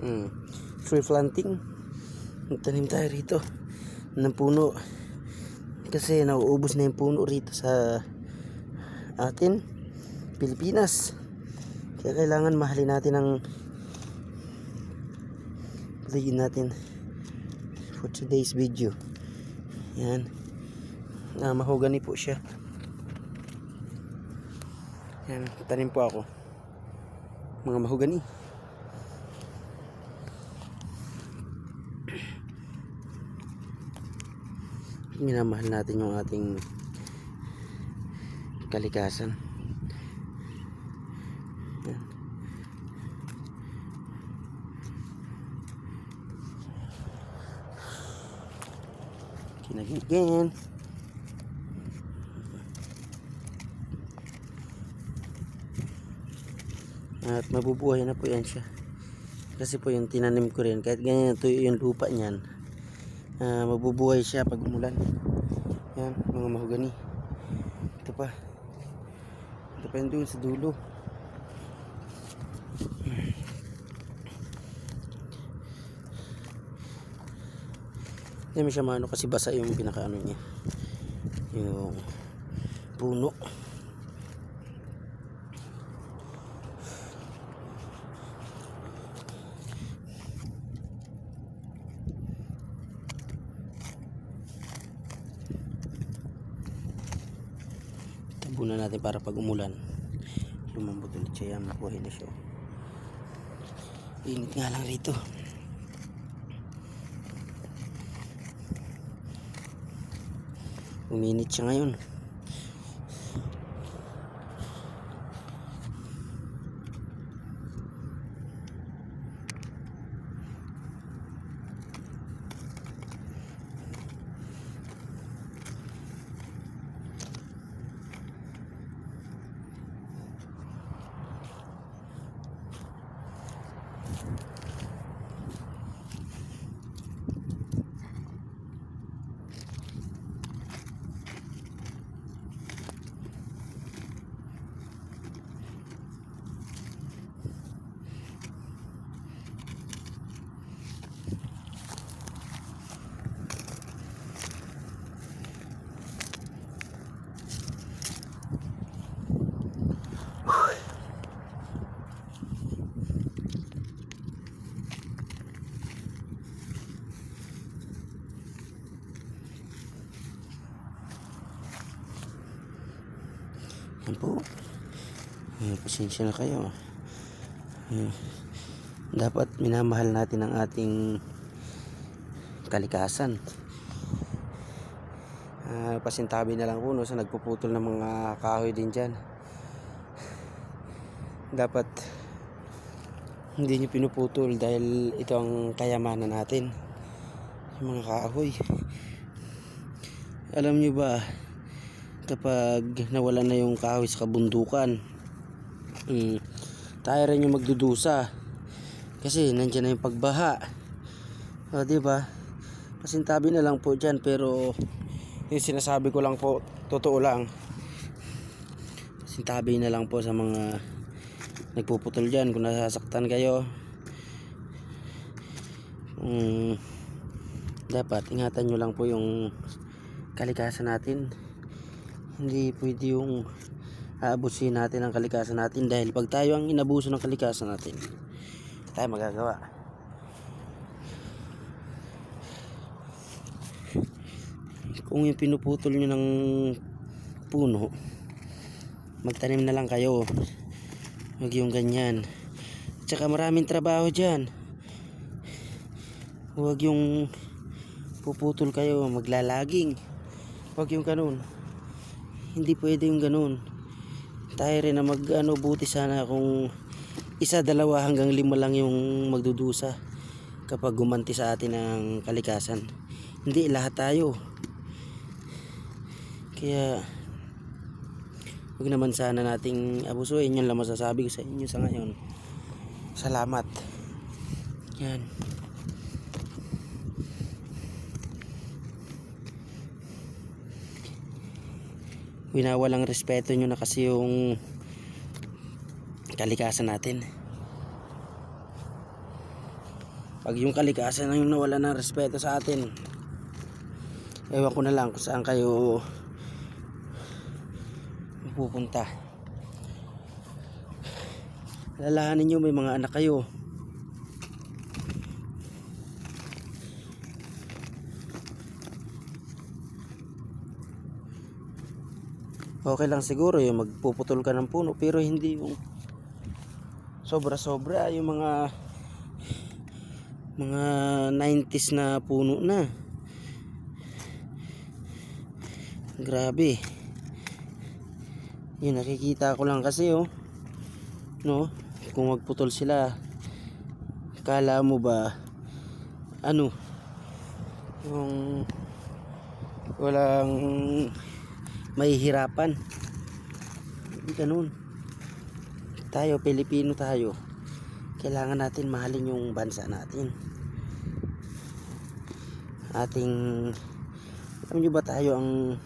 Tree planting. Magtanim tayo rito ng puno kasi nauubos na yung puno rito sa atin, Pilipinas. Kaya kailangan mahalin natin ang paligid natin for today's video. Yan, mahogany po siya. Yan, tanim po ako mga mahogany. Minamahal natin yung ating kalikasan. Yan. Kinagigin. At mabubuhay na po yan siya. Kasi po yung tinanim ko rin, kahit ganyan ito yung lupa niyan, mabubuhay siya pag umulan. Yan, mga mahogany. Ito pa yung doon sa dulo. Hindi mo siya maano kasi basa yung pinakaano niya, yung puno. Tabunan natin para pag umulan lumambot ulit siya. Yan, mabuhay na siya. Init nga lang rito. Uminit siya ngayon. Yan po. Pasensya na kayo. Dapat minamahal natin ang ating kalikasan. Pasintabi na lang po sa nagpuputol ng mga kahoy din dyan. Dapat hindi nyo pinuputol dahil ito ang kayamanan natin, yung mga kahoy. Alam nyo ba, kapag nawala na yung kahoy sa kabundukan, tayo rin yung magdudusa kasi nandiyan na yung pagbaha. Diba? Pasintabi na lang po dyan, pero yung sinasabi ko lang po, totoo lang. Pasintabi na lang po sa mga nagpuputol dyan. Kung nasasaktan kayo, dapat ingatan nyo lang po yung kalikasan natin. Hindi pwede yung aabusin natin ang kalikasan natin, dahil pag tayo ang inabuso ng kalikasan natin, tayo magagawa. Kung yung pinuputol nyo ng puno, magtanim na lang kayo, huwag yung ganyan. Tsaka maraming trabaho dyan. Huwag yung puputol kayo, maglalaging. Huwag yung ganun. Hindi pwede yung ganun. Tayo rin na buti sana kung 1, 2 hanggang 5 lang yung magdudusa kapag gumanti sa atin ang kalikasan. Hindi lahat tayo. Kaya huwag naman sana nating abusuin. Yun lang masasabi ko sa inyo sa ngayon. Salamat. Yan. Winawalang respeto nyo na kasi yung kalikasan natin. Pag yung kalikasan na yung nawala ng respeto sa atin, ewan ko na lang kung saan kayo pupunta. Alalahanin nyo may mga anak kayo. Okay lang siguro yung magpuputol ka ng puno, pero hindi yung sobra-sobra, yung mga 90s na puno na. Grabe. Yun, nakikita ko lang kasi no, kung magputol sila, kala mo ba ano, yung walang mahihirapan? Hindi ganun. Tayo, Pilipino tayo, kailangan natin mahalin yung bansa natin. Alam nyo ba tayo ang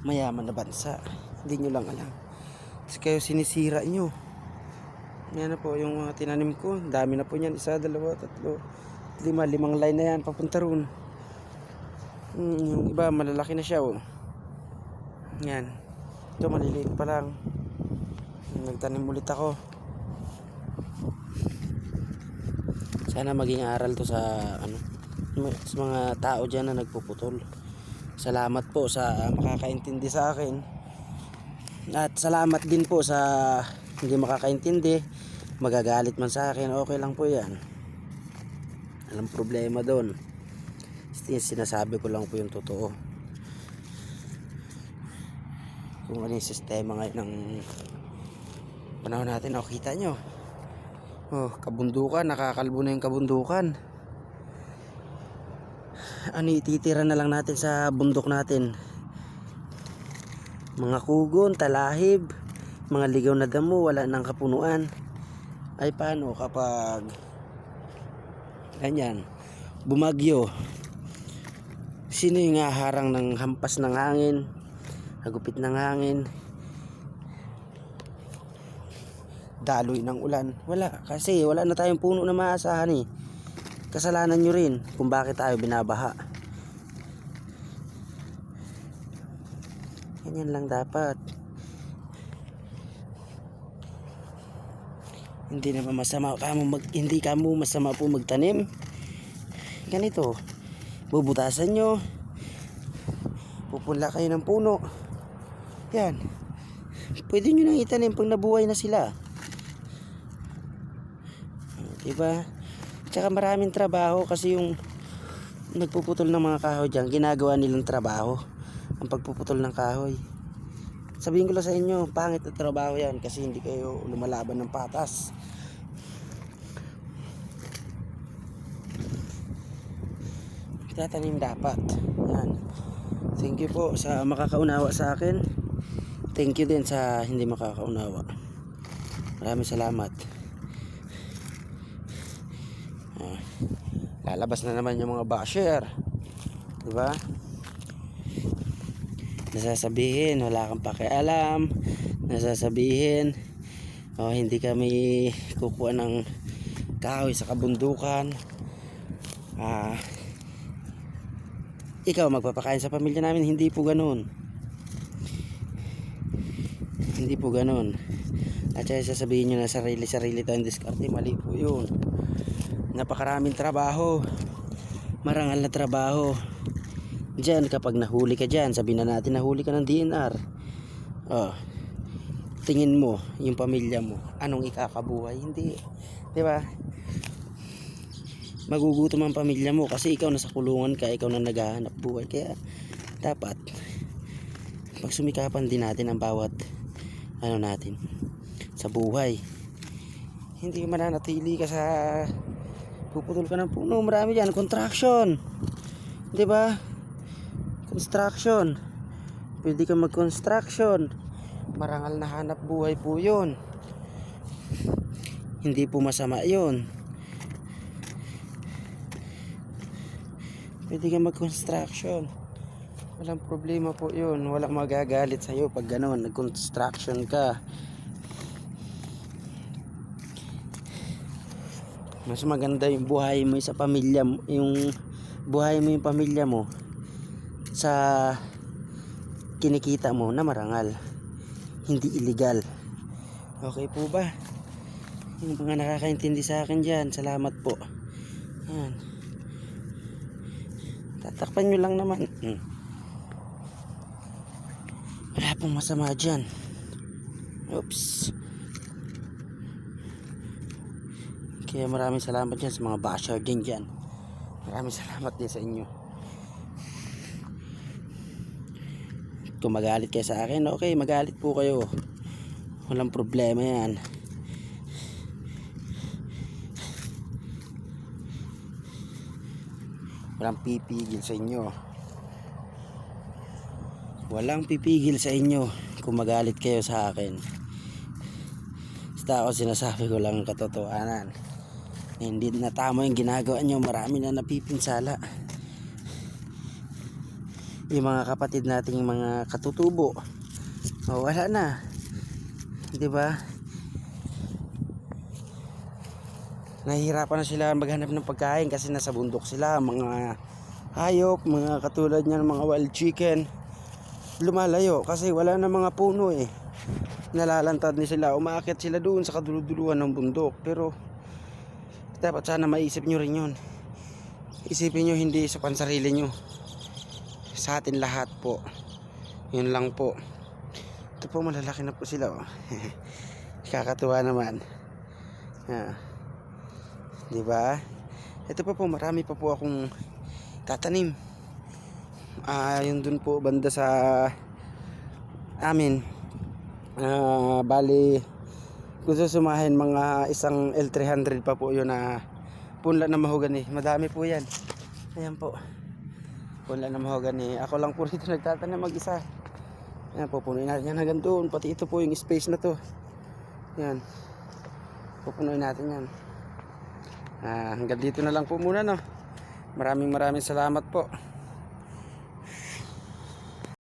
mayaman na bansa? Hindi nyo lang alam. Kasi kayo sinisira nyo. Yan na po yung mga tinanim ko. Dami na po yan. 1, 2, 3, 4, 5 line na yan papunta roon. Yung iba malalaki na siya Yan. Ito maliliit pa lang. Nagtanim ulit ako. Sana maging aral to sa mga tao dyan na nagpuputol. Salamat po sa makakaintindi sa akin. At salamat din po sa hindi makakaintindi. Magagalit man sa akin, okay lang po yan. Walang problema doon. Sinasabi ko lang po yung totoo. Kung ano yung sistema ngayon ng panahon natin. Kita nyo, kabundukan, nakakalbo na yung kabundukan. Ano ititira na lang natin sa bundok natin? Mga kugon, talahib, mga ligaw na damo, wala nang kapunuan. Ay paano kapag ganyan, bumagyo? Sino yung haharang ng hampas ng hangin, hagupit ng hangin, daloy ng ulan? Wala, kasi wala na tayong puno na maasahan Kasalanan nyo rin kung bakit tayo binabaha. Ganyan lang dapat. Hindi na masama hindi ka mo masama po magtanim. Ganito, bubutasan nyo, pupunla kayo ng puno. Yan, pwede nyo nang itanim pag nabuhay na sila. Diba? Tsaka maraming trabaho kasi yung nagpuputol ng mga kahoy dyan, ginagawa nilang trabaho ang pagpuputol ng kahoy. Sabihin ko lang sa inyo, pangit na trabaho yan kasi hindi kayo lumalaban ng patas. Tatanim dapat. Yan. Thank you po sa makakaunawa sa akin. Thank you din sa hindi makakaunawa. Maraming salamat. Lalabas na naman yung mga basher, diba? Nasasabihin wala kang pakialam, nasasabihin hindi kami kukuha ng kahoy sa kabundukan. Ikaw magpapakain sa pamilya namin. Hindi po ganun. Hindi po ganun. At saka sasabihin nyo na sarili-sarili tayong diskarte, mali po yun. Napakaraming trabaho, marangal na trabaho dyan. Kapag nahuli ka dyan, sabihin na natin nahuli ka ng DNR, tingin mo yung pamilya mo, anong ikakabuhay? Hindi, diba? Magugutom ang pamilya mo kasi ikaw nasa kulungan ka, ikaw na naghahanap buhay. Kaya dapat pagsumikapan din natin ang bawat natin sa buhay. Hindi mananatili ka sa puputol ka ng puno. Marami dyan, construction, diba? Construction, pwede ka mag-construction. Marangal na hanap buhay po yun. Hindi po masama yun. Pwede ka mag-construction, walang problema po yun. Walang magagalit sa'yo pag gano'n, nag-construction ka. Mas maganda yung buhay mo sa pamilya mo, yung buhay mo yung pamilya mo sa kinikita mo na marangal, hindi illegal. Okay po ba? Yung mga nakakaintindi sa akin dyan, salamat po. Yan. Tatakpan nyo lang naman. Wala pong masama dyan. Oops. Kaya maraming salamat dyan sa mga basher din dyan. Maraming salamat din sa inyo. Kung magalit kayo sa akin, okay, magalit po kayo. Walang problema yan. Walang pipigil sa inyo. Walang pipigil sa inyo kung magalit kayo sa akin. Basta ako sinasabi ko lang ang katotohanan. Hindi na tama yung ginagawa nyo. Marami na napipinsala. Yung mga kapatid nating mga katutubo, wala na, di ba? Nahihirapan na sila maghanap ng pagkain kasi nasa bundok sila. Mga hayop, mga katulad niyan, mga wild chicken, lumalayo kasi wala na mga puno eh. Nalalantad ni sila, umaakyat sila doon sa kaduluduluhan ng bundok. Pero dapat sana maisip nyo rin yun. Isipin nyo hindi sa pansarili nyo, sa atin lahat po. Yun lang po. Ito po, malalaki na po sila, oh. Kakatuwa naman. Diba? Ito pa po, marami pa po akong tatanim. Yun dun po banda sa amin. Bali, kung susumahin mga isang L300 pa po yun na punla na mahogani. Madami po yan. Ayan po, punla na mahogani. Ako lang po rito nagtatanim mag-isa. Ayan, pupunuin natin yan hanggang doon. Pati ito po yung space na to. Ayan, pupunuin natin yan. Hanggang dito na lang po muna, no. Maraming salamat po.